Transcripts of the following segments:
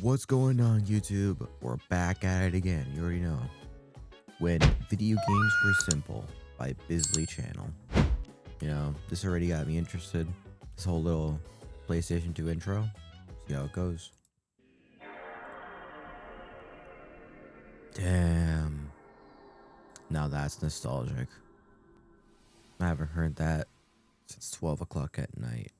What's going on, YouTube? We're back at it again. You already know. When video games were simple by bizlychannel. You know, this already got me interested. This whole little PlayStation 2 intro. See how it goes. Damn. Now that's nostalgic. I haven't heard that since 12 o'clock at night.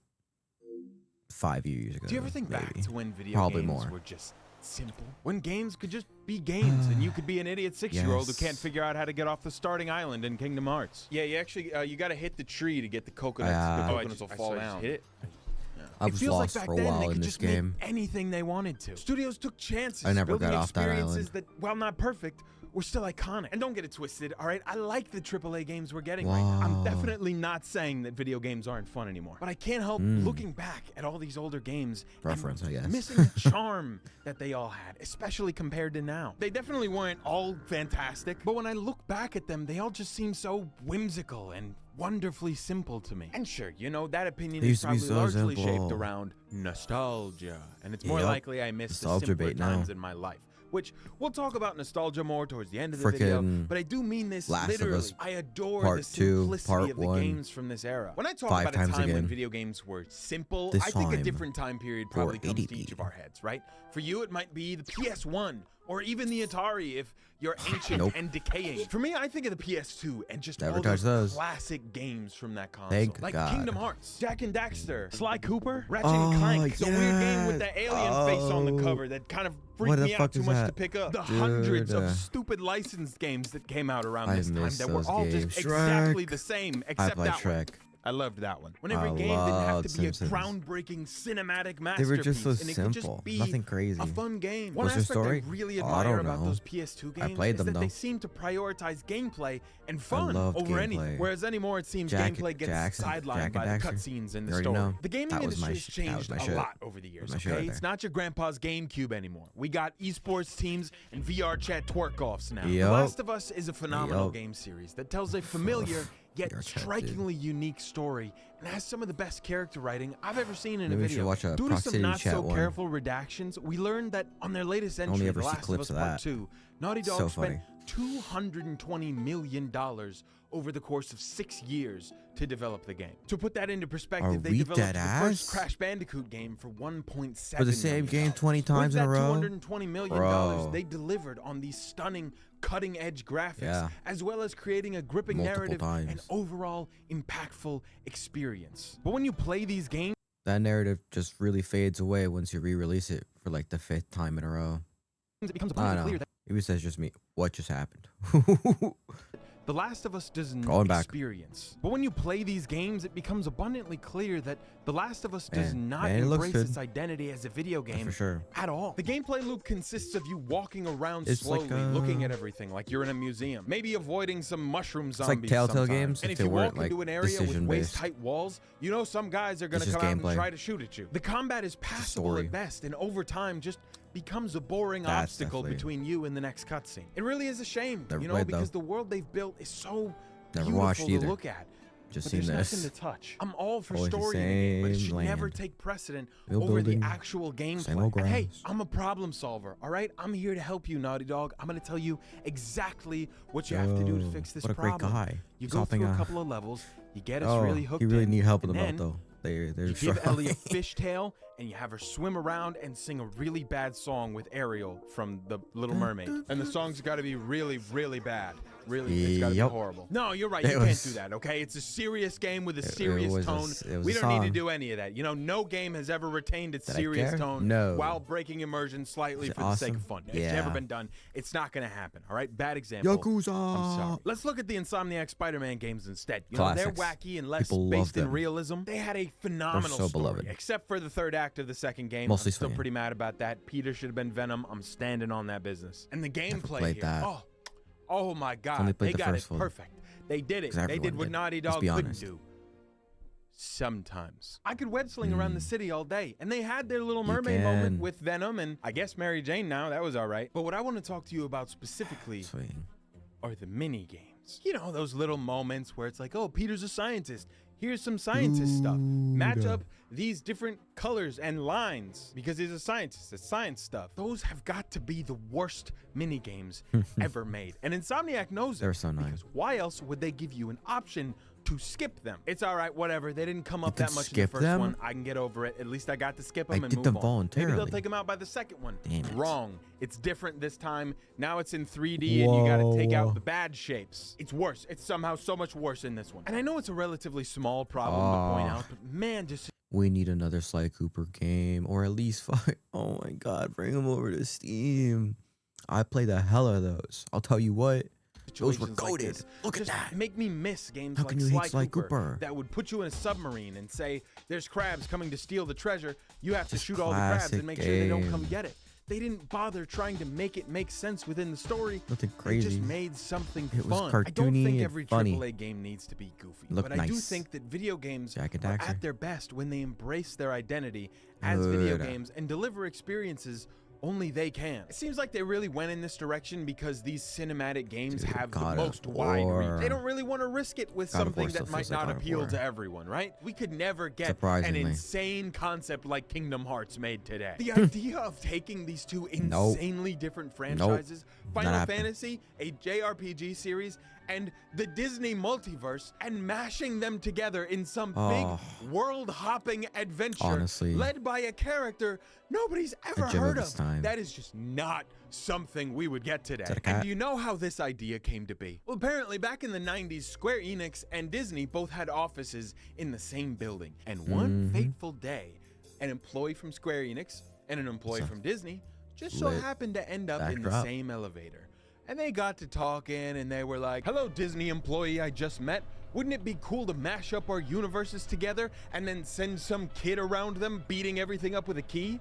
5 years ago. Do you ever think maybe. back to when video Probably games more. were just simple? When games could just be games and you could be an idiot 6-year-old who Yes. can't figure out how to get off the starting island in Kingdom Hearts. Yeah, you actually, you gotta hit the tree to get the coconuts. The coconuts will fall down. Hit it. I It was feels like lost back for a then while they in could this just game. make anything they wanted to. Studios took chances, I never building got off that experiences island. that, while not perfect, were still iconic. And don't get it twisted, all right? I like the AAA games we're getting right now. I'm definitely not saying that video games aren't fun anymore, but I can't help looking back at all these older games Reference, and I guess. missing the charm that they all had, especially compared to now. They definitely weren't all fantastic, but when I look back at them, they all just seem so whimsical and wonderfully simple to me. And sure, you know, that opinion They is used to be probably so largely simple. shaped around nostalgia, and it's more Yep. likely I missed the Nostalgia simpler bait now. times in my life. Which we'll talk about nostalgia more towards the end of the video, Frickin' but I do mean this Last of literally. Us I adore Part the 2, simplicity Part of the 1, games from this era. When I talk 5 about a times time when again. video games were simple, This I think a time different time period probably comes to 480p. each of our heads, right? For you, it might be the PS1 or even the Atari if you're ancient Nope. and decaying. For me, I think of the PS2 and just Never all touched those those. classic games from that console. Thank like God. Kingdom Hearts, Jack and Daxter, Sly Cooper, Ratchet Oh, and Clank, the weird game with yes. the alien face on the Oh. cover that kind of What freaked the me out fuck too is much that? to pick up. The Dude, hundreds of stupid licensed games that came out around I this time miss that were those all games. just exactly Shrek. the same, I except played that one. Shrek. I loved that one. When every I game didn't have loved to be Simpsons. a groundbreaking cinematic They masterpiece, were just so and it could simple. just be Nothing crazy. a fun game. One Was there aspect story? I really Oh, I admire don't about know. those PS2 games played is them, that they though. seem to prioritize gameplay and fun loved over anything. gameplay. Whereas anymore, it seems Jack- gameplay gets Jackson- sidelined Jack by and the Daxter. cutscenes and You the already story. know. The gaming That was industry my has sh- that was changed my a shit. lot over the years. my shit Okay, right it's there. not your grandpa's GameCube anymore. We got esports teams and VR chat twerk-offs now. The Yup. Last of Us is a phenomenal Yup. game series that tells a familiar yet VR chat, dude. strikingly unique story and has some of the best character writing I've ever seen in Maybe a we should video. watch a Due to proximity some not chat so one. careful redactions, we learned that on their latest entry, ever The see Last of clips Us of Part that. 2, Naughty Dog So spent funny. $220 million over the course of 6 years to develop the game. To put that into perspective, they we developed dead the ass? first Crash Bandicoot game for $1.7 For the same game 20 times in a row? With that $220 million, Bro. they delivered on these stunning, cutting-edge graphics, Yeah. as well as creating a gripping Multiple narrative and times. overall impactful experience. But when you play these games, That narrative just really fades away once you re-release it for like the 5th time in a row. it becomes I abundantly don't know. clear that Maybe that's just me. What just happened? The Last of Us doesn't Going back. experience. But when you play these games, it becomes abundantly clear that The Last of Us does Man, not man, it looks embrace good. its identity as a video game for sure. at all. The gameplay loop consists of you walking around It's slowly, like, looking at everything like you're in a museum, maybe avoiding some mushroom like zombies Telltale sometimes. games And if if they you weren't, walk like, into an area with decision-based. waist-tight walls, you know some guys are going It's to just come out gameplay. and try to shoot at you. The combat is passable story. at best, and over time just becomes a boring That's obstacle definitely- between you and the next cutscene. It really is a shame, Never you know, played, because though. the world they've built is so Never beautiful watched to either. look at. Just But seen there's this. nothing to touch. I'm all for Always the story in a game, but it same should never land. take precedent Build over building, the actual same gameplay. old And hey, grounds. I'm a problem solver, all right? I'm here to help you, Naughty Dog. I'm going to tell you exactly what you have to do to Yo, fix this what a great problem. guy. You He's go helping through a out. couple of levels, you get us Oh, really hooked you really in, need helping and them out then though. They're you give strong. Ellie a fishtail, and you have her swim around and sing a really bad song with Ariel from The Little Mermaid. And the song's got to be really, really bad. Really, it's got to be Yep. horrible. No, you're right. It You can't was- do that, okay? It's a serious game with a It serious was a tone. s- it was We a don't need to song. do any of that. You know, no game has ever retained its Did I serious care? tone No. while breaking immersion slightly Is it for the sake of awesome? fun. It's Yeah. never been done. It's not going to happen, all right? Bad example. Yakuza. I'm sorry. Let's look at the Insomniac Spider-Man games instead. You know, they're Classics. wacky and less People love based in them. realism. They had a phenomenal so story, beloved. except for the third act of the second game. Mostly I'm still swinging. pretty mad about that. Peter should have been Venom. I'm standing on that business. And the gameplay played here. that. Oh my God. Only played They the got it first one. perfect. They did it. 'Cause They did everyone what did. Naughty Let's Dog be couldn't honest. do. Sometimes. I could web sling around the city all day, and they had their Little Mermaid moment can. with Venom and I guess Mary Jane now. That was all right. But what I want to talk to you about specifically Swing. are the mini games. You know, those little moments where it's like, oh, Peter's a scientist. Here's some scientist stuff. Match up these different colors and lines because he's a scientist. It's science stuff. Those have got to be the worst mini games ever made. And Insomniac knows They're it. so nice. Because why else would they give you an option to skip them? It's all right, whatever. They didn't come up can that much in the skip first them? one. I can get over it. At least I got to skip them I and did move them on. voluntarily. Maybe they'll take them out by the second one. Damn it. Wrong. It's different this time. Now it's in 3D and you gotta take out the bad shapes. It's worse. It's somehow so much worse in this one. And I know it's a relatively small problem to point out, but man, just We need another Sly Cooper game, or at least five. Oh my God, bring them over to Steam. I play the hell out of those. I'll tell you what. Those were situations like goated. this Look at just that. make me miss games How like can you hate Sly Cooper? that would put you in a submarine and say there's crabs coming to steal the treasure. You have to shoot all the crabs and make sure they don't come get it. They didn't bother trying to make it make sense within the story. Nothing They crazy. just made something It was fun. I don't cartoony think and every funny. AAA game needs to be goofy, Looked but I do nice. think that video games Jack and are Daxter. at their best when they embrace their identity as video Good. games and deliver experiences only they can. It seems like they really went in this direction because these cinematic games Dude, have the God most of wide reach. War. They don't really want to risk it with God of something War still that might feels like not God of appeal War. to everyone, right? We could never get an Surprisingly. insane concept like Kingdom Hearts made today. The idea of taking these two insanely different franchises, Final Not happening. Fantasy, a JRPG series, and the Disney multiverse, and mashing them together in some Oh. big world-hopping adventure Honestly. led by a character nobody's ever gem of heard its of. time. That is just not something we would get today. that a And cat? do you know how this idea came to be? Well, apparently back in the 90s, Square Enix and Disney both had offices in the same building. And one fateful day, an employee from Square Enix and an employee from Disney just so lit happened to end up in the backdrop. same elevator. And they got to talking and they were like, "Hello, Disney employee I just met. Wouldn't it be cool to mash up our universes together and then send some kid around them beating everything up with a key?"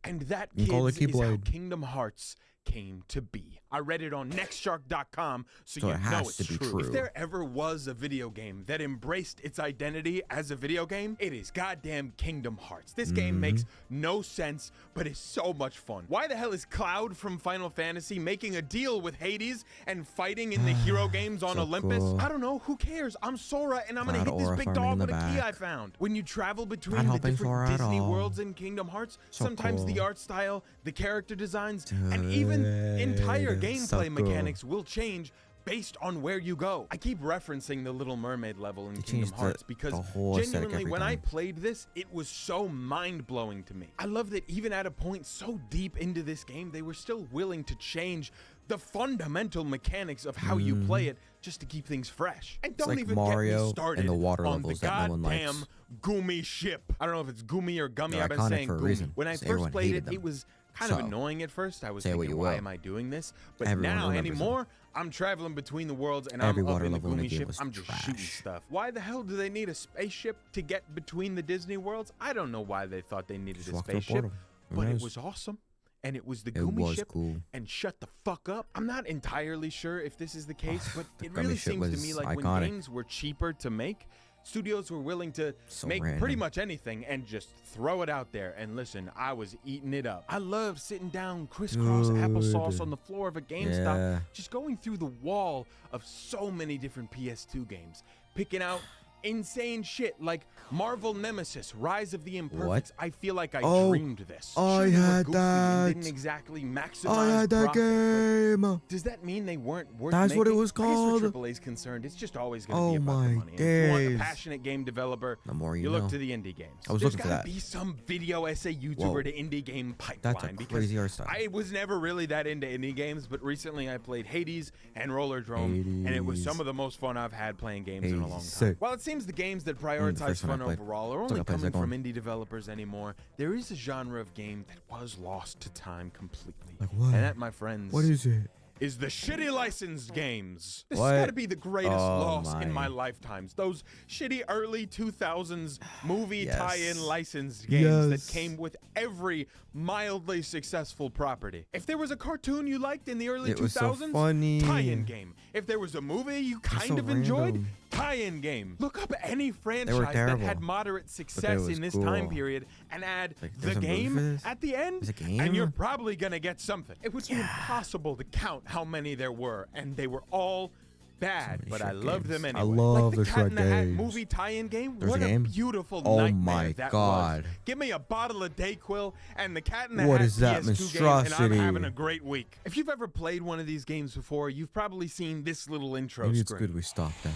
And that, You call kids, it is how Keyblade. Kingdom Hearts came to be. I read it on nextshark.com, so So you it know has it's to be true. true. If there ever was a video game that embraced its identity as a video game, it is goddamn Kingdom Hearts. This game makes no sense, but is so much fun. Why the hell is Cloud from Final Fantasy making a deal with Hades and fighting in the hero games on So Olympus? cool. I don't know. Who cares? I'm Sora, and I'm gonna Cloud hit this aura big farming dog in with the a key I back. found. When you travel between Not the helping different Sora at Disney all. worlds in Kingdom Hearts, So sometimes the cool. art style, the character designs, and even entire Dude, gameplay so cool. mechanics will change based on where you go. I keep referencing the Little Mermaid level in They Kingdom changed Hearts because the whole aesthetic genuinely every when I time. played this, it was so mind-blowing to me. I love that even at a point so deep into this game, they were still willing to change the fundamental mechanics of how you play it just to keep things fresh. And don't like even Mario get me and started the water on the levels that no one likes. goddamn Gumi ship. I don't know if it's Gumi or Gummy. They're I've been iconic saying for a Gumi. reason, When I 'cause first everyone played hated it, it them. was kind of So, annoying at first. I was say what thinking, you why will. am I doing this? But Everyone now remembers them. anymore, I'm traveling between the worlds and Every I'm up water in the level in the Gumi game ship. was I'm just shooting trash. stuff. Why the hell do they need a spaceship to get between the Disney worlds? I don't know why they thought they needed Just a walk through a spaceship, portal. Who but it knows? was awesome. And it was the It Gumi was ship. cool. And shut the fuck up. I'm not entirely sure if this is the case, but The it Gummy really ship seems to was me like when iconic. games were cheaper to make, studios were willing to So make random. pretty much anything and just throw it out there. And listen, I was eating it up. I loved sitting down crisscross applesauce Dude. on the floor of a GameStop, Yeah. just going through the wall of so many different PS2 games, picking out insane shit like Marvel Nemesis, Rise of the Imperfects. What? I feel like I Oh, dreamed this. I Sure, they were had goofy and that. didn't exactly maximize I had that profit, but game. does that mean they weren't worth That's what it making? was called. I guess where AAA's concerned, it's just always going to Oh be about the my money. And if you want a days. passionate game developer, The more you you know. look to the indie games. I was There's looking for gotta that. be some video essay YouTuber Whoa. to indie game pipeline. That's a because crazy art style. I was never really that into indie games, but recently I played Hades and Rollerdrome, and it was Hades. some of the most fun I've had playing games in a long time. Hades, sick. While it seems the games that the prioritize first one I fun played. overall are It's only like I played coming second from one. indie developers anymore, there is a genre of game that was lost to time completely. Like what? And that, my friends, What is it? is the shitty licensed games. This What? has got to be the greatest Oh loss in my. my lifetimes. Those shitty early 2000s movie Yes. tie-in licensed games that Yes. came with every mildly successful property. If there was a cartoon you liked in the early It was so 2000s, funny. tie-in game. If there was a movie you kind so of enjoyed, random. tie-in game. Look up any franchise that terrible, had moderate success was in this time cool. period and add Like, the there's a movie for game this? at the end, There's a and game? you're probably gonna get something. It would be impossible to count how many there were, and they were all bad, many but I Shrek loved them games. I anyway. love like the the Cat Shrek in the Hat games. movie tie-in game. There's What a game? beautiful Oh nightmare my that God. was. Give me a bottle of Dayquil and the Cat in the What Hat is that PS2 game, and I'm monstrosity? having a great week. If you've ever played one of these games before, you've probably seen this little intro Maybe it's screen. good we stopped that.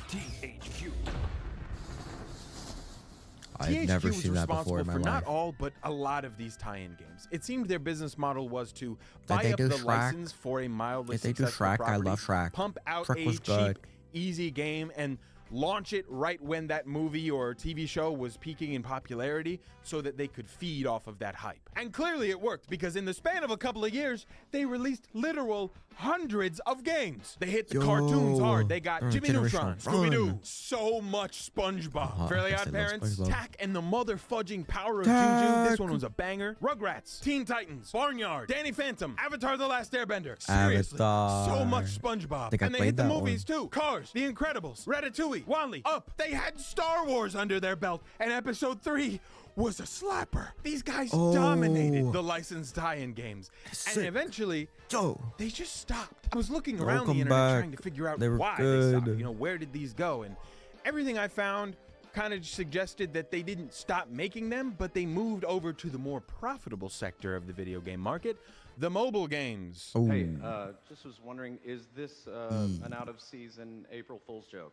THQ. I've never THQ was seen that before responsible in my for not life. all, but a lot of these tie-in games. It seemed their business model was to Did buy they up do the Shrek? license for a mildly Did they do successful Shrek? I property, love Shrek. pump out Shrek a was good. cheap, easy game, and launch it right when that movie or TV show was peaking in popularity so that they could feed off of that hype. And clearly it worked, because in the span of a couple of years, they released literal hundreds of games. They hit the cartoons hard. They got they're Jimmy generational Neutron, Scooby-Doo, run. so much SpongeBob, Fairly yes, I Odd love Parents, SpongeBob. Tack and the Mother Fudging Power of Tack. Juju. This one was a banger. Rugrats, Teen Titans, Barnyard, Danny Phantom, Avatar: The Last Airbender. Seriously, Avatar. so much SpongeBob. Think I And they played hit the that movies too. Cars, The Incredibles, Ratatouille, Wall-E, Up. They had Star Wars under their belt, and Episode 3 was a slapper. These guys dominated the licensed tie-in games, Sick. and eventually Yo. they just stopped. I was looking around the Welcome internet back. trying to figure out They were why they good. stopped. You know, where did these go? And everything I found kind of suggested that they didn't stop making them, but they moved over to the more profitable sector of the video game market, the mobile games. Oh. Hey, just was wondering, is this an out-of-season April Fool's joke?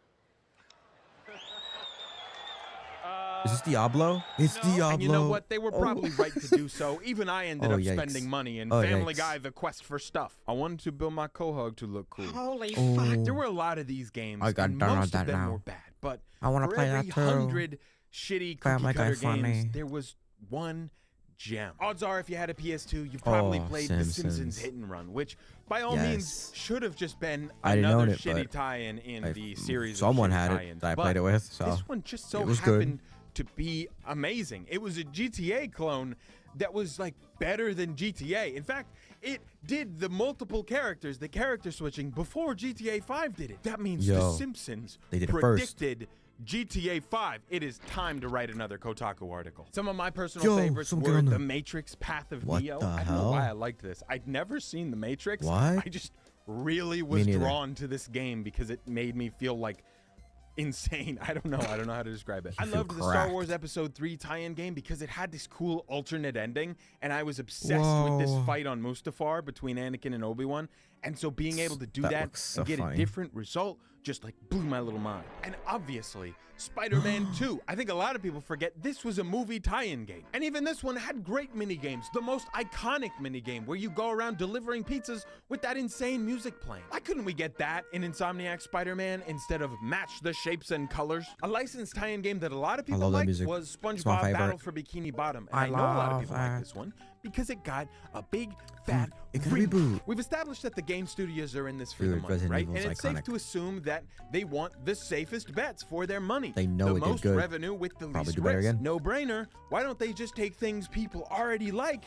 Is this Diablo? It's Diablo. And you know what? They were probably right to do so. Even I ended Oh, up yikes. spending money in Oh, Family yikes. Guy: The Quest for Stuff. I wanted to build my Quahog to look cool. Holy Oh. fuck. There were a lot of these games, I got and down on most that of them now. were bad. But I wanna for play every that too. 100 shitty cookie Family Guy cutter games, funny. there was one gem. Odds are, if you had a PS2, you probably Oh, played The Simpsons. Simpsons Hit and Run, which by all Yes. means should have just been I didn't own another it, shitty but tie-in in I- the series. someone of shitty had it tie-ins. that I But played it with, so this one just so it was good. happened to be amazing. It was a GTA clone that was like better than GTA. In fact, it did the multiple characters, the character switching before GTA 5 did it. That means The Yo, Simpsons they did it first. predicted GTA 5. It is time to write another Kotaku article. Some of my personal Yo, favorites someone get were on The there. Matrix: Path of What Neo. the I don't know hell? why I liked this. I'd never seen The Matrix. What? I just really was neither. drawn to this game because it made me feel like insane. I don't know how to describe it. I feel loved the Star cracked. Wars Episode 3 tie-in game because it had this cool alternate ending, and I was obsessed with this Whoa. fight on Mustafar between Anakin and Obi-Wan. And so being able to do That that looks so and get funny. a different result just like blew my little mind. And obviously, Spider-Man 2. I think a lot of people forget this was a movie tie-in game. And even this one had great mini games. The most iconic mini game where you go around delivering pizzas with that insane music playing. Why couldn't we get that in Insomniac Spider-Man instead of Match the Shapes and Colors? A licensed tie-in game that a lot of people love that liked music. was It's my SpongeBob favorite. Battle for Bikini Bottom. And I I know a lot of love people that. like this one because it got a big, fat it got a reboot. We've established that the game studios are in this for Dude, the money, Resident right? Evil's And it's iconic. safe to assume that they want the safest bets for their money. They know the it did most good. revenue with the Probably least do better risk. again. No brainer. Why don't they just take things people already like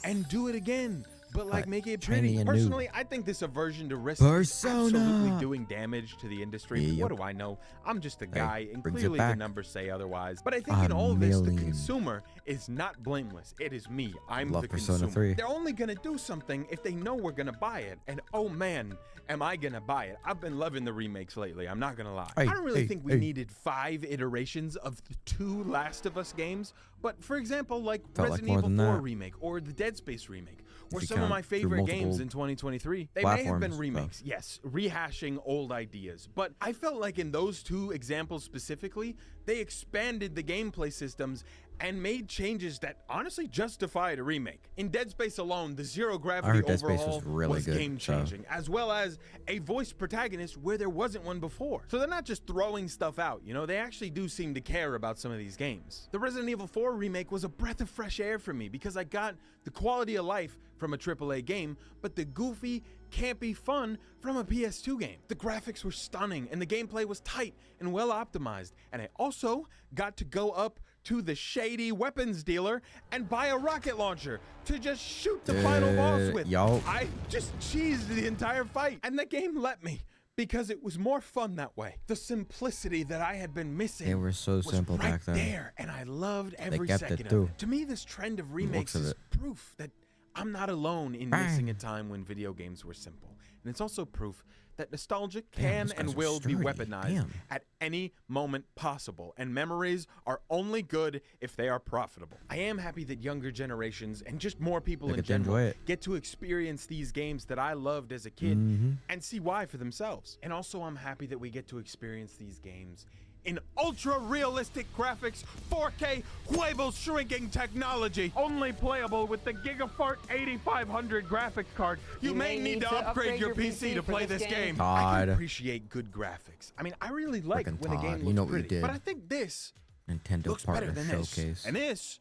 and do it again? But like But make it shiny pretty. and new. Personally, I think this aversion to risk is Persona. absolutely doing damage to the industry. But Yep. what do I know? I'm just a guy, and brings it clearly the back. numbers say otherwise. But I think A in all this, the million. consumer is not blameless. It is me. I'm Love the Persona consumer. 3. They're only gonna do something if they know we're gonna buy it. And oh man, am I gonna buy it? I've been loving the remakes lately. I'm not gonna lie. Hey, I don't really hey, think we hey. needed 5 iterations of the 2 Last of Us games. But for example, like Felt like Resident more Evil than 4 that. remake or the Dead Space remake, were you some of count my through favorite games multiple in 2023. They may have been platforms, remakes, yes, rehashing old ideas. But I felt like in those 2 examples specifically, they expanded the gameplay systems and made changes that honestly justified a remake. In Dead Space alone, the zero gravity heard Dead Space overhaul was really good, game changing, as well as a voice protagonist where there wasn't one before. So they're not just throwing stuff out, you know, they actually do seem to care about some of these games. The Resident Evil 4 remake was a breath of fresh air for me because I got the quality of life from a AAA game, but the goofy, campy fun from a PS2 game. The graphics were stunning and the gameplay was tight and well optimized. And I also got to go up to the shady weapons dealer and buy a rocket launcher to just shoot the final boss with. Yo. I just cheesed the entire fight, and the game let me because it was more fun that way. The simplicity that I had been missing They were so was simple right back then. there, and I loved every kept it second too. of it. To me, this trend of remakes of is it. proof that I'm not alone in missing a time when video games were simple. And it's also proof that nostalgia can those guys and are will be sturdy. weaponized Damn. at any moment possible, and memories are only good if they are profitable. I am happy that younger generations and just more people They in get to enjoy general it. get to experience these games that I loved as a kid and see why for themselves. And also I'm happy that we get to experience these games in ultra-realistic graphics, 4K Huevos shrinking technology. Only playable with the Gigafart 8500 graphics card. You may need to upgrade your PC to for play this game. I God. can appreciate good graphics. I mean, I really like Frickin' when a game Todd, looks you know what you pretty. did. But I think this Nintendo looks better Partner than this. Showcase. And this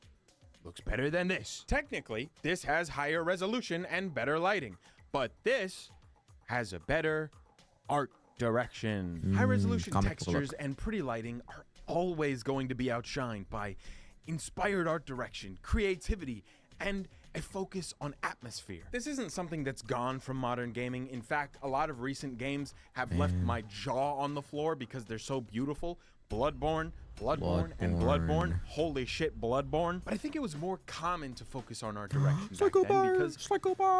looks better than this. Technically, this has higher resolution and better lighting. But this has a better art direction. High resolution comic book textures and pretty lighting are always going to be outshined by inspired art direction, creativity, and a focus on atmosphere. This isn't something that's gone from modern gaming. In fact, a lot of recent games have left my jaw on the floor because they're so beautiful. Bloodborne, and Bloodborne. Holy shit, Bloodborne. But I think it was more common to focus on art direction back then because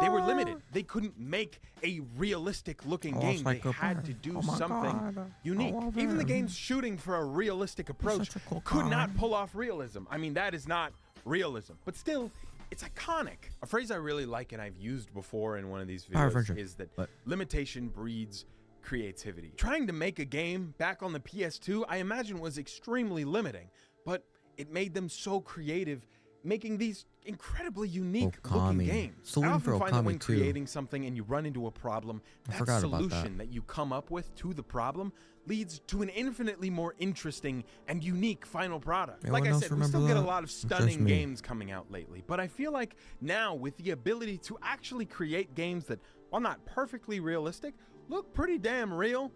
they were limited. They couldn't make a realistic looking game. They had to do something unique. Even the games shooting for a realistic approach could not pull off realism. I mean, that is not realism. But still, it's iconic. A phrase I really like and I've used before in one of these videos is that limitation breeds creativity. Trying to make a game back on the PS2, I imagine, was extremely limiting, but it made them so creative, making these incredibly unique looking games. I often find that when creating something and you run into a problem, that solution that you come up with to the problem leads to an infinitely more interesting and unique final product. Like I said, we still get a lot of stunning games coming out lately, but I feel like now with the ability to actually create games that, while not perfectly realistic, look pretty damn real,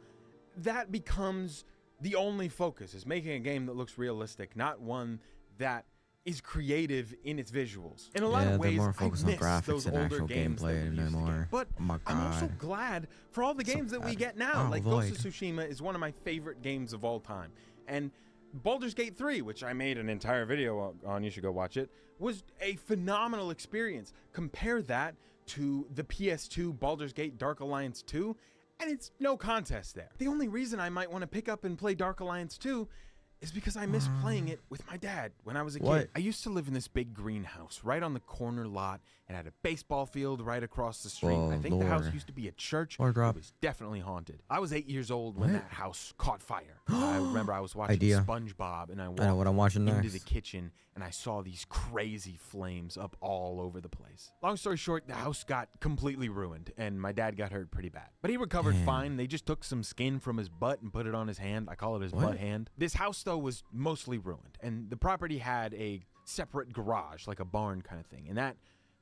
that becomes the only focus, is making a game that looks realistic, not one that is creative in its visuals. In a lot of ways, I miss those older games that we used to get. But I'm also glad for all the games that we get now. Like Ghost of Tsushima is one of my favorite games of all time. And Baldur's Gate 3, which I made an entire video on, you should go watch it, was a phenomenal experience. Compare that to the PS2 Baldur's Gate Dark Alliance 2, and it's no contest there. The only reason I might want to pick up and play Dark Alliance 2 is because I miss playing it with my dad when I was a kid. I used to live in this big greenhouse right on the corner lot and had a baseball field right across the street. I think the house used to be a church. It was definitely haunted. I was 8 years old when that house caught fire. I remember I was watching SpongeBob and I walked into the kitchen and I saw these crazy flames up all over the place. Long story short, the house got completely ruined and my dad got hurt pretty bad. But he recovered fine. They just took some skin from his butt and put it on his hand. I call it his butt hand. This house, though, was mostly ruined, and the property had a separate garage, like a barn kind of thing, and that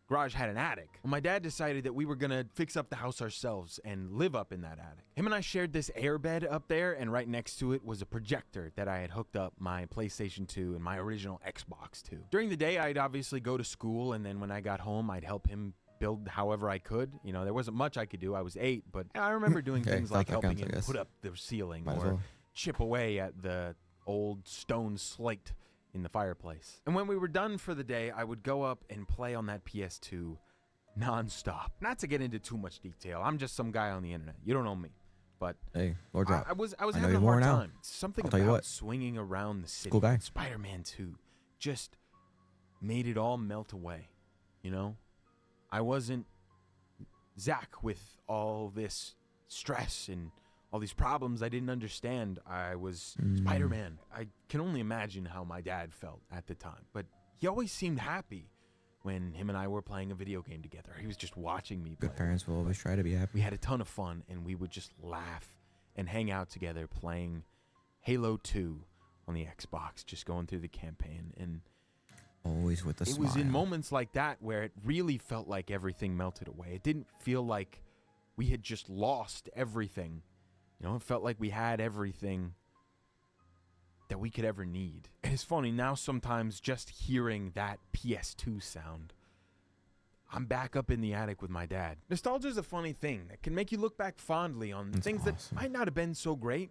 garage had an attic. Well, my dad decided that we were gonna fix up the house ourselves and live up in that attic. Him and I shared this airbed up there, and right next to it was a projector that I had hooked up my PlayStation 2 and my original Xbox to. During the day, I'd obviously go to school, and then when I got home, I'd help him build however I could. You know, there wasn't much I could do. I was 8, but I remember doing things like helping him put up the ceiling or chip away at the old stone slate in the fireplace. And when we were done for the day, I would go up and play on that PS2 nonstop. Not to get into too much detail, I'm just some guy on the internet. You don't know me. But hey, Lord drop. I was having a hard time. Something about swinging around the city. Cool guy. Spider-Man 2 just made it all melt away. You know? I wasn't Zach with all this stress and all these problems I didn't understand. I was Spider-Man. I can only imagine how my dad felt at the time. But he always seemed happy when him and I were playing a video game together. He was just watching me play. Good parents will always try to be happy. We had a ton of fun, and we would just laugh and hang out together playing Halo 2 on the Xbox, just going through the campaign. And always with a smile. It was in moments like that where it really felt like everything melted away. It didn't feel like we had just lost everything. You know, it felt like we had everything that we could ever need. And it's funny, now sometimes just hearing that PS2 sound, I'm back up in the attic with my dad. Nostalgia is a funny thing that can make you look back fondly on things that might not have been so great,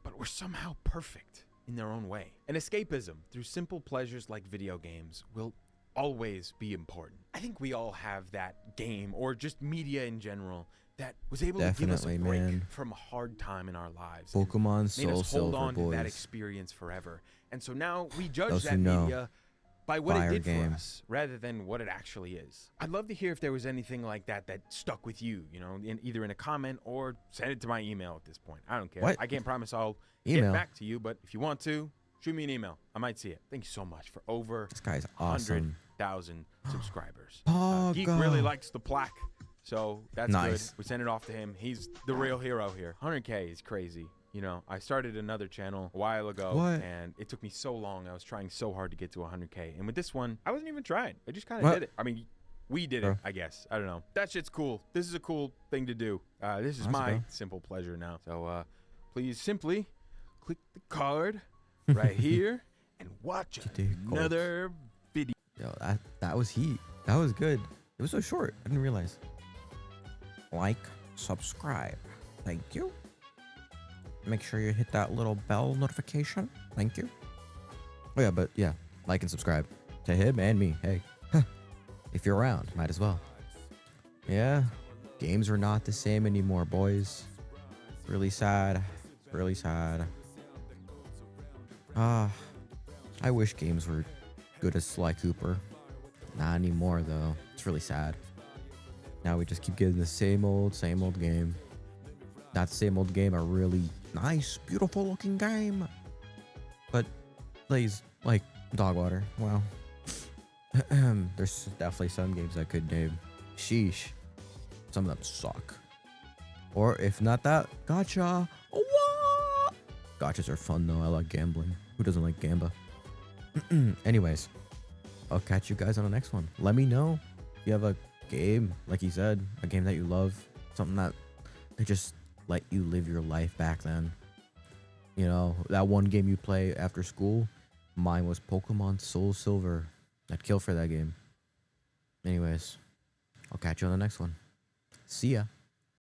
but were somehow perfect in their own way. And escapism through simple pleasures like video games will always be important. I think we all have that game or just media in general that was able to give us a Definitely, break man. from a hard time in our lives. and Pokemon made Soul us hold Silver, on to that boys. experience forever. And so now we judge Those that who know. media by what it Fire did game. for us rather than what it actually is. I'd love to hear if there was anything like that that stuck with you, either in a comment or send it to my email at this point. I don't care. What? I can't promise I'll Email? get back to you, but if you want to, shoot me an email. I might see it. Thank you so much for over This guy's awesome. 100,000 subscribers. Pogo. Geek really likes the plaque, so that's Nice. good. We send it off to him. He's the real hero here. 100K is crazy. I started another channel a while ago, What? and it took me so long. I was trying so hard to get to 100K. And with this one, I wasn't even trying. I just kind of What? did it. I mean, we did it, I guess. I don't know. That shit's cool. This is a cool thing to do. This is Let's my go. simple pleasure now. So please simply click the card right here and watch another video. Yo, that was heat. That was good. It was so short. I didn't realize. Like, subscribe. Thank you. Make sure you hit that little bell notification. Thank you. Oh yeah, but yeah, like and subscribe to him and me. Hey, if you're around, might as well. Yeah, games are not the same anymore, boys. Really sad. Really sad. I wish games were good as Sly Cooper. Not anymore though. It's really sad. Now we just keep getting the same old game. That same old game, a really nice, beautiful looking game, but plays like dog water. Wow. There's definitely some games I could name. Sheesh. Some of them suck. Or if not that, gotcha. What? Gotchas are fun though. I like gambling. Who doesn't like gamba? Anyways, I'll catch you guys on the next one. Let me know if you have a game, like you said, a game that you love, something that just let you live your life back then. That one game you play after school. Mine was Pokemon Soul Silver. I'd kill for that game. Anyways, I'll catch you on the next one. See ya.